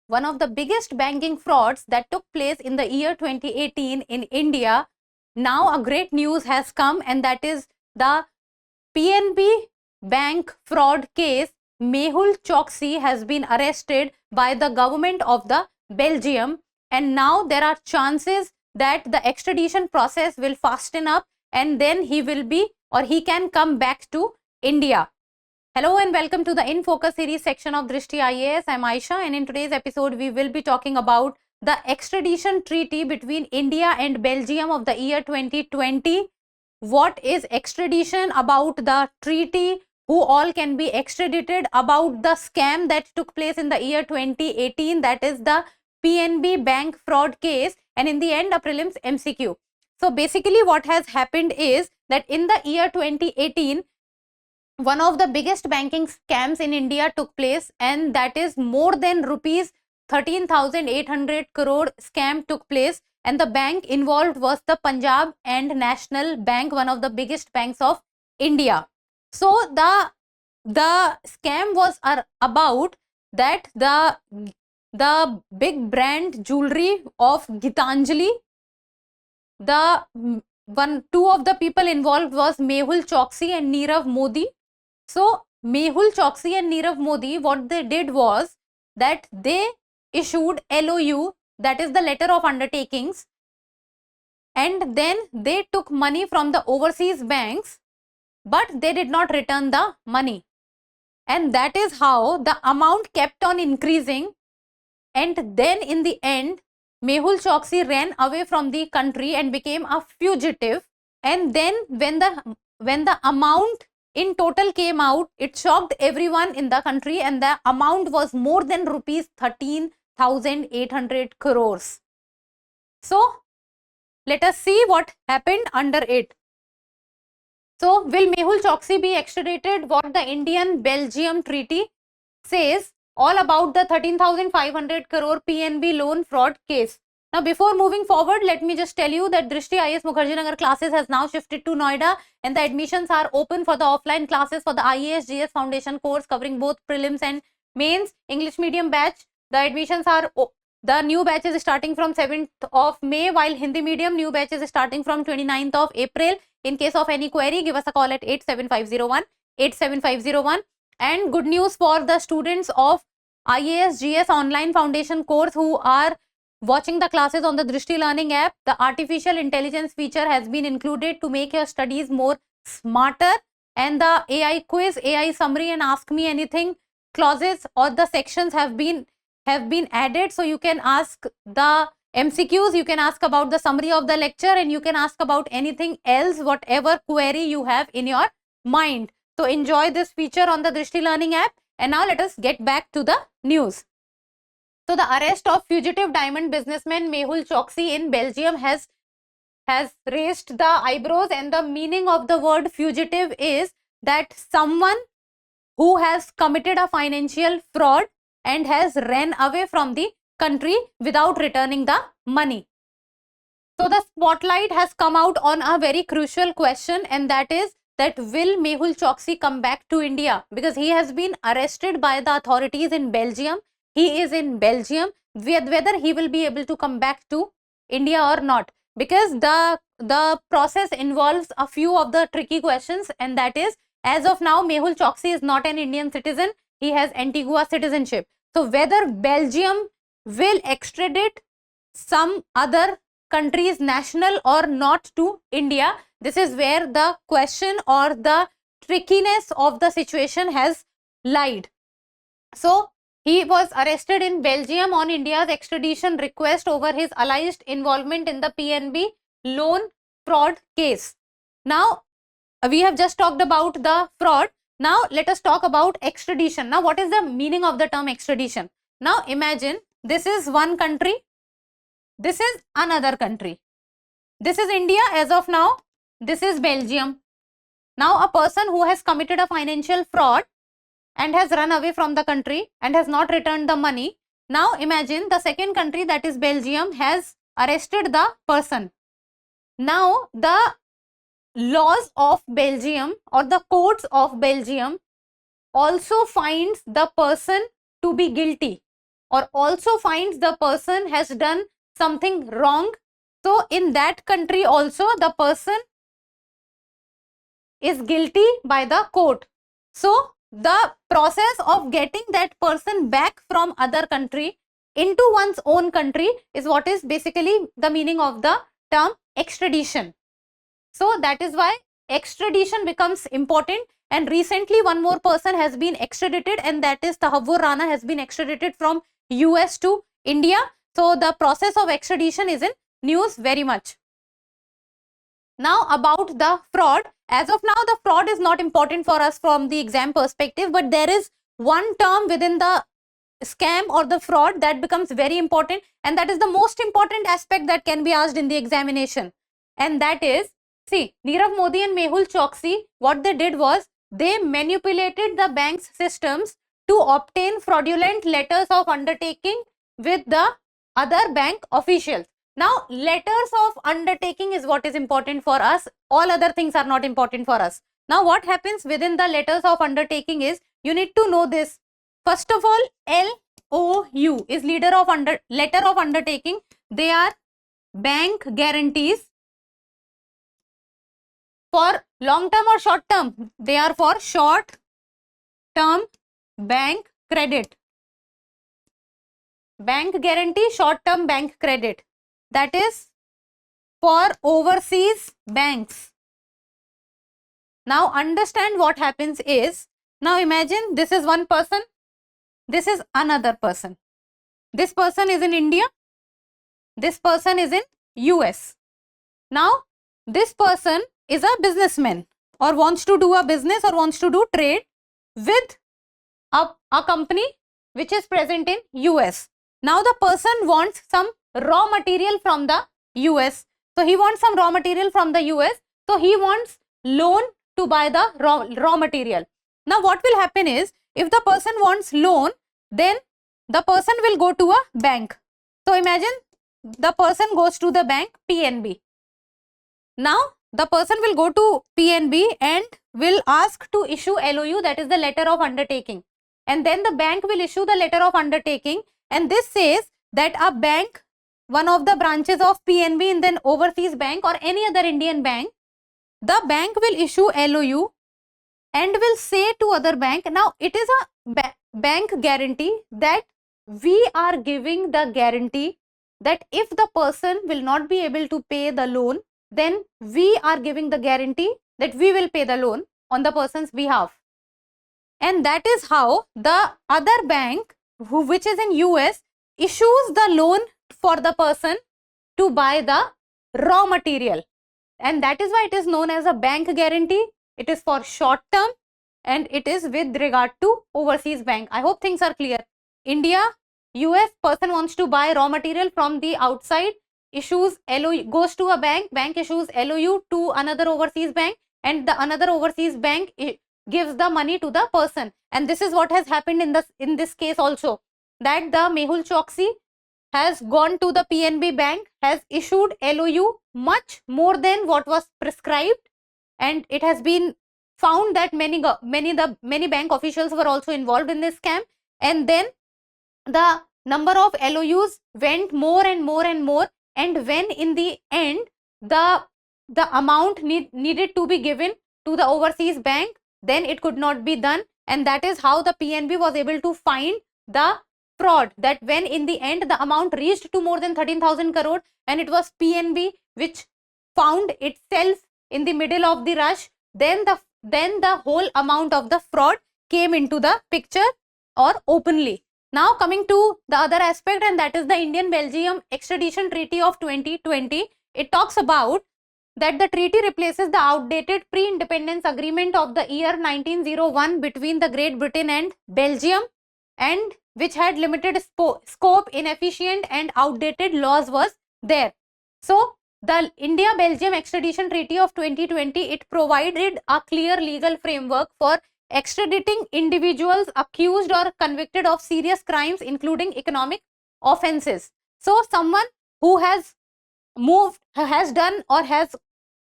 one of the biggest banking frauds that took place in the year 2018 in India, now a great news has come, and that is the PNB bank fraud case. Mehul Choksi has been arrested by the government of the Belgium, and now there are chances that the extradition process will fasten up, and then he can come back to India. Hello and welcome to the In Focus series section of Drishti IAS. I'm Aisha, and in today's episode we will be talking about the extradition treaty between India and Belgium of the year 2020. What is extradition, about the treaty, who all can be extradited, about the scam that took place in the year 2018, that is the PNB bank fraud case, and in the end a prelims MCQ. So basically what has happened is that in the year 2018, one of the biggest banking scams in India took place, and that is more than rupees 13,800 crore scam took place, and the bank involved was the Punjab and National Bank, one of the biggest banks of India. So the scam was about that the big brand jewelry of Gitanjali, two of the people involved was Mehul Choksi and Nirav Modi. So Mehul Choksi and Nirav Modi, what they did was that they issued LOU, that is the letter of undertakings, and then they took money from the overseas banks, but they did not return the money, and that is how the amount kept on increasing, and then in the end Mehul Choksi ran away from the country and became a fugitive. And then when the amount in total came out, it shocked everyone in the country, and the amount was more than rupees 13,800 crores. So let us see what happened under it. So will Mehul Choksi be extradited? What the Indian-Belgium treaty says all about the 13,500 crore PNB loan fraud case. Now before moving forward, let me just tell you that Drishti IAS Mukherjee Nagar classes has now shifted to Noida, and the admissions are open for the offline classes for the IAS GS Foundation course covering both prelims and mains. English medium batch, the admissions are the new batch is starting from 7th of May, while Hindi medium new batch is starting from 29th of April. In case of any query, give us a call at 87501. And good news for the students of IAS GS online foundation course who are watching the classes on the Drishti Learning app. The artificial intelligence feature has been included to make your studies more smarter, and the AI quiz, AI summary and ask me anything clauses or the sections have been added, so you can ask the MCQs, you can ask about the summary of the lecture, and you can ask about anything else, whatever query you have in your mind. So enjoy this feature on the Drishti Learning app. And now let us get back to the news. So the arrest of fugitive diamond businessman Mehul Choksi in Belgium has raised the eyebrows, and the meaning of the word fugitive is that someone who has committed a financial fraud and has ran away from the country without returning the money. So the spotlight has come out on a very crucial question, and that is that will Mehul Choksi come back to India, because he has been arrested by the authorities in Belgium. He is in Belgium. Whether he will be able to come back to India or not, because the process involves a few of the tricky questions, and that is, as of now Mehul Choksi is not an Indian citizen, he has Antigua citizenship. So whether Belgium will extradite some other country's national or not to India, this is where the question or the trickiness of the situation has lied. So he was arrested in Belgium on India's extradition request over his alleged involvement in the PNB loan fraud case. Now we have just talked about the fraud. Now let us talk about extradition. Now what is the meaning of the term extradition? Now imagine this is one country, this is another country. This is India as of now, this is Belgium. Now a person who has committed a financial fraud and has run away from the country and has not returned the money. Now imagine the second country, that is Belgium, has arrested the person. Now the laws of Belgium or the courts of Belgium also finds the person to be guilty or also finds the person has done something wrong, so in that country also the person is guilty by the court. So the process of getting that person back from other country into one's own country is what is basically the meaning of the term extradition. So that is why extradition becomes important, and recently one more person has been extradited, and that is Tahavvur Rana has been extradited from US to India. So the process of extradition is in news very much. Now about the fraud. As of now, the fraud is not important for us from the exam perspective, but there is one term within the scam or the fraud that becomes very important, and that is the most important aspect that can be asked in the examination. And that is, see, Nirav Modi and Mehul Choksi, what they did was they manipulated the bank's systems to obtain fraudulent letters of undertaking with the other bank officials. Now, letters of undertaking is what is important for us. All other things are not important for us. Now, what happens within the letters of undertaking is, you need to know this. First of all, LOU is letter of undertaking. They are bank guarantees for long term or short term. They are for short term bank credit. Bank guarantee, short term bank credit. That is for overseas banks. Now understand what happens is, now imagine this is one person, this is another person. This person is in India, this person is in US. Now this person is a businessman or wants to do a business or wants to do trade with a company which is present in US. Now the person wants some raw material from the US. So he wants some raw material from the US. So he wants loan to buy the raw material. Now what will happen is, if the person wants loan, then the person will go to a bank. So imagine the person goes to the bank PNB. Now the person will go to PNB and will ask to issue LOU, that is the letter of undertaking. And then the bank will issue the letter of undertaking, and this says that a bank, one of the branches of PNB in an overseas bank or any other Indian bank, the bank will issue LOU and will say to other bank, now it is a bank guarantee that we are giving the guarantee that if the person will not be able to pay the loan, then we are giving the guarantee that we will pay the loan on the person's behalf. And that is how the other bank, which is in US, issues the loan for the person to buy the raw material. And that is why it is known as a bank guarantee. It is for short term and it is with regard to overseas bank. I hope things are clear. India, US, person wants to buy raw material from the outside, issues LOU, goes to a bank, bank issues LOU to another overseas bank, and the another overseas bank gives the money to the person. And this is what has happened in this case also, that the Mehul Choksi has gone to the PNB bank, has issued LOU much more than what was prescribed, and it has been found that many bank officials were also involved in this scam, and then the number of LOUs went more and more and more, and when in the end the amount needed to be given to the overseas bank, then it could not be done, and that is how the PNB was able to find the fraud, that when in the end the amount reached to more than 13,000 crore, and it was PNB which found itself in the middle of the rush, then the whole amount of the fraud came into the picture or openly. Now coming to the other aspect, and that is the Indian-Belgium Extradition Treaty of 2020. It talks about that the treaty replaces the outdated pre-independence agreement of the year 1901 between the Great Britain and Belgium, and which had limited scope, inefficient and outdated laws was there. So the India-Belgium Extradition Treaty of 2020, it provided a clear legal framework for extraditing individuals accused or convicted of serious crimes, including economic offenses. So someone who has done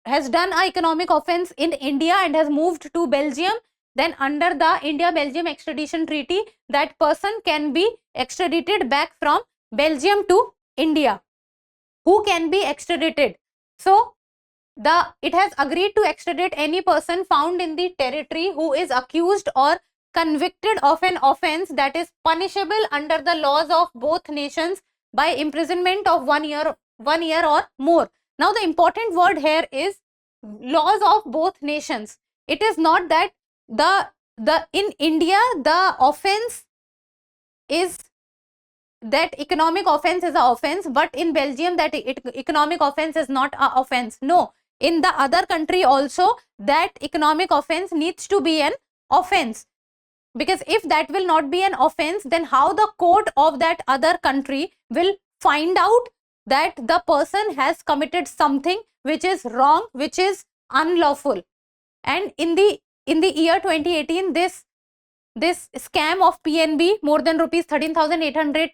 an economic offense in India and has moved to Belgium, then under the India-Belgium extradition treaty, that person can be extradited back from Belgium to India. Who can be extradited? So, it has agreed to extradite any person found in the territory who is accused or convicted of an offense that is punishable under the laws of both nations by imprisonment of 1 year or more. Now, the important word here is laws of both nations. It is not that in India the offense is that economic offense is an offense, but in Belgium that economic offense is not an offense. No, in the other country also that economic offense needs to be an offense, because if that will not be an offense, then how the court of that other country will find out that the person has committed something which is wrong, which is unlawful. And in the year 2018, this scam of PNB, more than rupees 13,800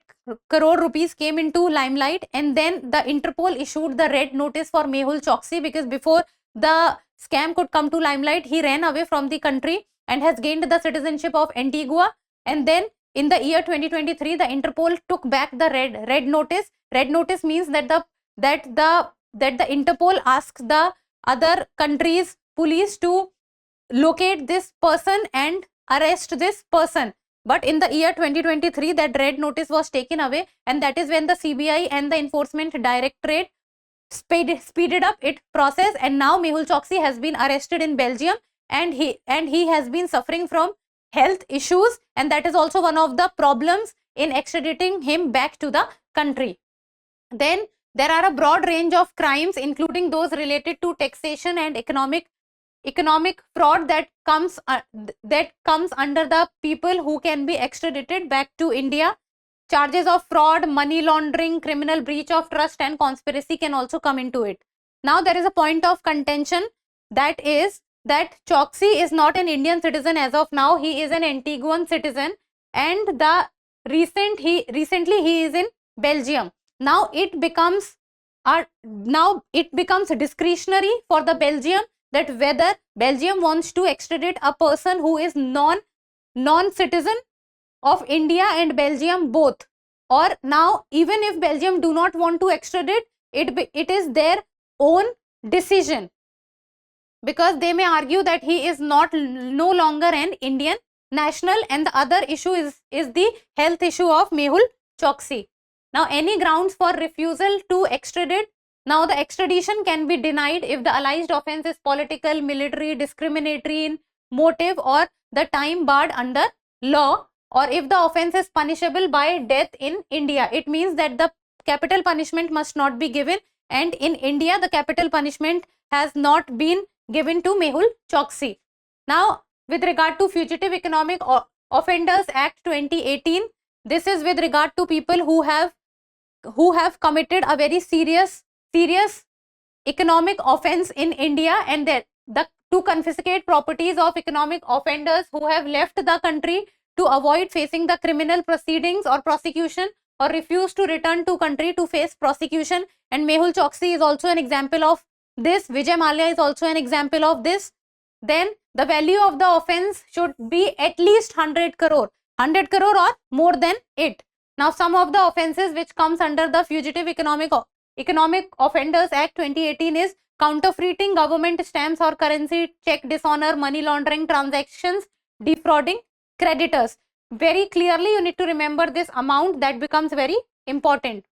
crore rupees came into limelight, and then the Interpol issued the red notice for Mehul Choksi, because before the scam could come to limelight, he ran away from the country and has gained the citizenship of Antigua. And then in the year 2023, the Interpol took back the red notice. Red notice means that the Interpol asks the other countries' police to locate this person and arrest this person. But in the year 2023, that red notice was taken away, and that is when the CBI and the Enforcement Directorate speeded up its process, and now Mehul Choksi has been arrested in Belgium, and he has been suffering from health issues, and that is also one of the problems in extraditing him back to the country. Then there are a broad range of crimes, including those related to taxation and economic fraud that comes under the people who can be extradited back to India. Charges of fraud, money laundering, criminal breach of trust and conspiracy can also come into it. Now there is a point of contention, that is that Choksi is not an Indian citizen as of now. He is an Antiguan citizen, and recently he is in Belgium. Now it becomes discretionary for the Belgium that whether Belgium wants to extradite a person who is non-citizen of India and Belgium both, or now even if Belgium do not want to extradite, it is their own decision, because they may argue that he is no longer an Indian national, and the other issue is the health issue of Mehul Choksi. Now, any grounds for refusal to extradite? Now, the extradition can be denied if the alleged offense is political, military, discriminatory in motive, or the time barred under law, or if the offense is punishable by death in India. It means that the capital punishment must not be given, and in India the capital punishment has not been given to Mehul Choksi. Now, with regard to Fugitive Economic Offenders Act 2018, this is with regard to people who have committed a very serious economic offense in India, and to confiscate properties of economic offenders who have left the country to avoid facing the criminal proceedings or prosecution, or refuse to return to country to face prosecution. And Mehul Choksi is also an example of this. Vijay Mallya is also an example of this. Then the value of the offense should be at least 100 crore or more than it. Now, some of the offenses which comes under the Fugitive Economic Offenders Act 2018 is counterfeiting government stamps or currency, check dishonor, money laundering transactions, defrauding creditors. Very clearly you need to remember this amount, that becomes very important.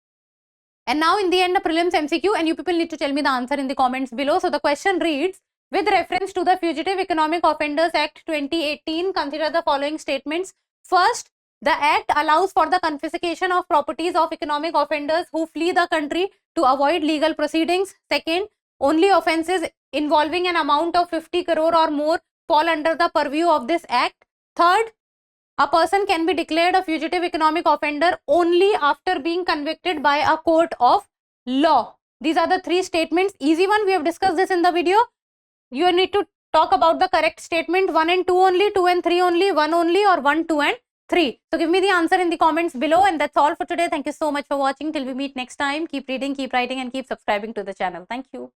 And now in the end, the prelims MCQ, and you people need to tell me the answer in the comments below. So the question reads, with reference to the Fugitive Economic Offenders Act 2018, consider the following statements. First, the act allows for the confiscation of properties of economic offenders who flee the country to avoid legal proceedings. Second, only offenses involving an amount of 50 crore or more fall under the purview of this act. Third, a person can be declared a fugitive economic offender only after being convicted by a court of law. These are the three statements. Easy one, we have discussed this in the video. You need to talk about the correct statement. 1 and 2 only, 2 and 3 only, 1 only, or 1, 2 and 3. So give me the answer in the comments below, and that's all for today. Thank you so much for watching. Till we meet next time, keep reading, keep writing, and keep subscribing to the channel. Thank you.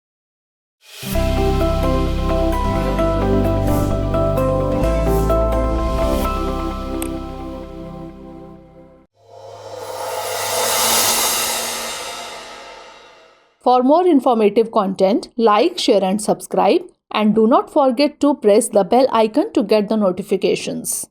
For more informative content, like, share and subscribe, and do not forget to press the bell icon to get the notifications.